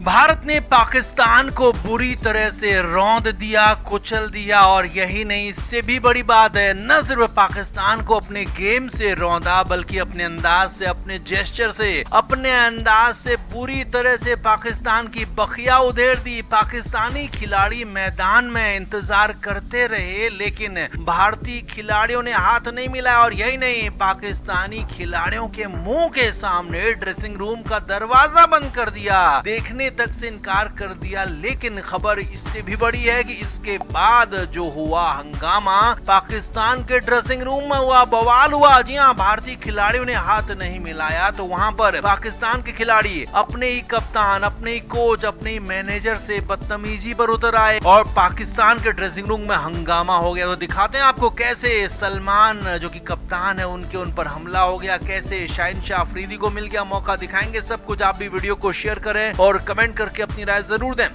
भारत ने पाकिस्तान को बुरी तरह से रौंद दिया, कुचल दिया और यही नहीं, इससे भी बड़ी बात है, न सिर्फ पाकिस्तान को अपने गेम से रौंदा बल्कि अपने अंदाज से, अपने जेस्चर से, अपने अंदाज से बुरी तरह से पाकिस्तान की बखिया उधेड़ दी। पाकिस्तानी खिलाड़ी मैदान में इंतजार करते रहे लेकिन भारतीय खिलाड़ियों ने हाथ नहीं मिलाया और यही नहीं, पाकिस्तानी खिलाड़ियों के मुंह के सामने ड्रेसिंग रूम का दरवाजा बंद कर दिया, देखने तक से इनकार कर दिया। लेकिन खबर इससे भी बड़ी है कि इसके बाद जो हुआ हंगामा पाकिस्तान के ड्रेसिंग रूम में हुआ, बवाल हुआ। जी हाँ, भारतीय खिलाड़ियों ने हाथ नहीं मिलाया तो वहां पर पाकिस्तान के खिलाड़ी अपने ही कप्तान, अपने ही कोच, अपने ही मैनेजर से बदतमीजी पर उतर आए और पाकिस्तान के ड्रेसिंग रूम में हंगामा हो गया। तो दिखाते हैं आपको कैसे सलमान जो कि कप्तान है उनके उन पर हमला हो गया, कैसे शाहिनशाह अफरीदी को मिल गया मौका, दिखाएंगे सब कुछ। आप भी वीडियो को शेयर करें और कमेंट करके अपनी राय जरूर दें।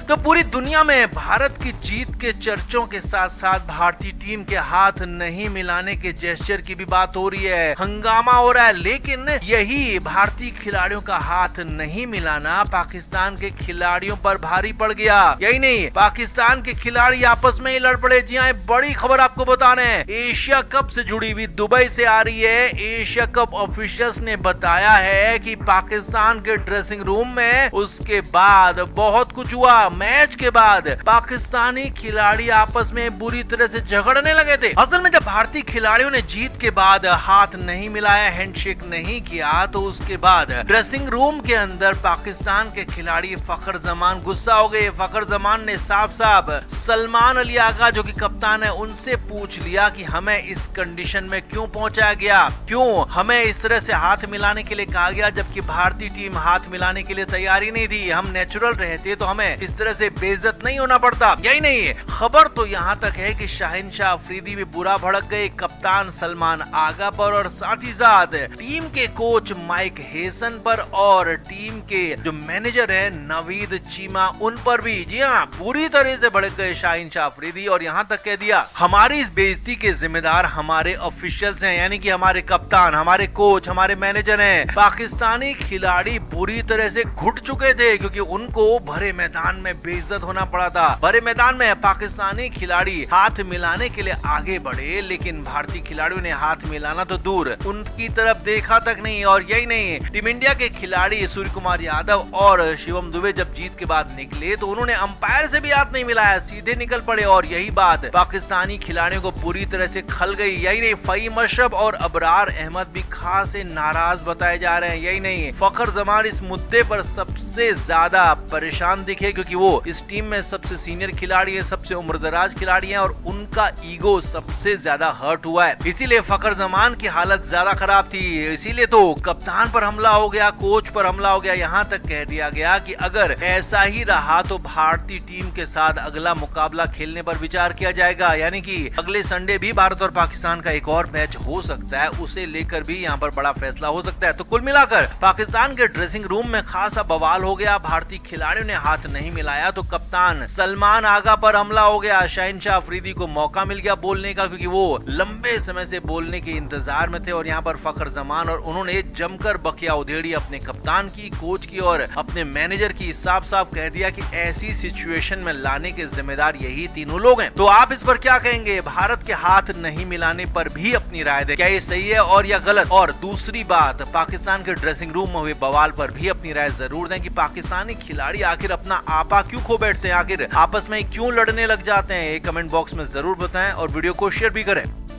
तो पूरी दुनिया में भारत की जीत के चर्चों के साथ साथ भारतीय टीम के हाथ नहीं मिलाने के जेस्चर की भी बात हो रही है, हंगामा हो रहा है। लेकिन यही भारतीय खिलाड़ियों का हाथ नहीं मिलाना पाकिस्तान के खिलाड़ियों पर भारी पड़ गया। यही नहीं, पाकिस्तान के खिलाड़ी आपस में ही लड़ पड़े। जी हाँ, बड़ी खबर आपको बता रहे हैं, एशिया कप से जुड़ी हुई दुबई से आ रही है। एशिया कप ऑफिशियल्स ने बताया है कि पाकिस्तान के ड्रेसिंग रूम में उसके बाद बहुत कुछ हुआ। मैच के बाद पाकिस्तानी खिलाड़ी आपस में बुरी तरह से झगड़ने लगे थे। असल में जब भारतीय खिलाड़ियों ने जीत के बाद हाथ नहीं मिलाया, हैंडशेक नहीं किया, तो उसके बाद ड्रेसिंग रूम के अंदर पाकिस्तान के खिलाड़ी फखर जमान गुस्सा हो गए। फखर जमान ने साफ साफ सलमान अली आगा जो कि कप्तान है उनसे पूछ लिया कि हमें इस कंडीशन में क्यों पहुंचाया गया, क्यों हमें इस तरह से हाथ मिलाने के लिए कहा गया, जबकि भारतीय टीम हाथ मिलाने के लिए तैयारी नहीं थी। हम नेचुरल रहते तो हमें इस तरह से बेइज्जत नहीं होना पड़ता। यही नहीं, खबर तो यहाँ तक है कि शाहिनशाह अफरीदी भी बुरा भड़क गए कप्तान सलमान आगा पर और साथ ही साथ टीम के कोच माइक हेसन पर और टीम के जो मैनेजर है नवीद चीमा उन पर भी। जी हाँ, पूरी तरह से भड़क गए शाहिनशाह अफरीदी और यहाँ तक कह दिया हमारी इस बेइज्जती के जिम्मेदार हमारे ऑफिशियल्स हैं, यानी कि हमारे कप्तान, हमारे कोच, हमारे मैनेजर हैं। पाकिस्तानी खिलाड़ी बुरी तरह से घुट चुके थे क्योंकि उनको भरे मैदान में बेइज्जत होना पड़ा था। भरे मैदान में पाकिस्तानी खिलाड़ी हाथ मिलाने के लिए आगे बढ़े लेकिन भारतीय खिलाड़ियों ने हाथ मिलाना तो दूर, उनकी तरफ देखा तक नहीं। और यही नहीं, टीम इंडिया के खिलाड़ी सूर्य कुमार यादव और शिवम दुबे जब जीत के बाद निकले तो उन्होंने अंपायर से भी हाथ नहीं मिलाया, सीधे निकल पड़े और यही बात पाकिस्तानी खिलाड़ियों को पूरी तरह से खल गई। यही नहीं, फहीम अशरफ और अबरार अहमद भी खास नाराज बताए जा रहे हैं। यही नहीं, फखर जमान इस मुद्दे पर सबसे ज्यादा परेशान दिखे क्योंकि वो इस टीम में सबसे सीनियर खिलाड़ी है, सबसे उम्रदराज खिलाड़ी हैं और उनका ईगो सबसे ज्यादा हर्ट हुआ है। इसीलिए फखर जमान की हालत ज्यादा खराब थी, इसीलिए तो कप्तान पर हमला हो गया, कोच पर हमला हो गया। यहाँ तक कह दिया गया कि अगर ऐसा ही रहा तो भारतीय टीम के साथ अगला मुकाबला खेलने पर विचार किया जाएगा, यानी कि अगले संडे भी भारत और पाकिस्तान का एक और मैच हो सकता है, उसे लेकर भी यहाँ पर बड़ा फैसला हो सकता है। तो कुल मिलाकर पाकिस्तान के ड्रेसिंग रूम में खासा बवाल हो गया, भारतीय खिलाड़ियों ने हाथ नहीं मिलाया तो कप्तान सलमान आगा पर हमला हो गया। शाहिनशाह अफरीदी को मौका मिल गया बोलने का क्योंकि वो लंबे समय से बोलने के इंतजार में थे और यहाँ पर फखर जमान और उन्होंने जमकर बखिया उधेड़ी अपने कप्तान की, कोच की और अपने मैनेजर की। साफ साफ कह दिया कि ऐसी सिचुएशन में लाने के जिम्मेदार यही तीनों लोग हैं। तो आप इस पर क्या कहेंगे? भारत के हाथ नहीं मिलाने पर भी अपनी राय दें, क्या ये सही है और या गलत? और दूसरी बात, पाकिस्तान के ड्रेसिंग रूम में हुए बवाल पर भी अपनी राय जरूर दें कि पाकिस्तानी खिलाड़ी आखिर अपना आपा क्यों खो बैठते हैं, आखिर आपस में क्यों लड़ने लग जाते हैं। कमेंट बॉक्स में जरूर बताएं और वीडियो को शेयर भी करें।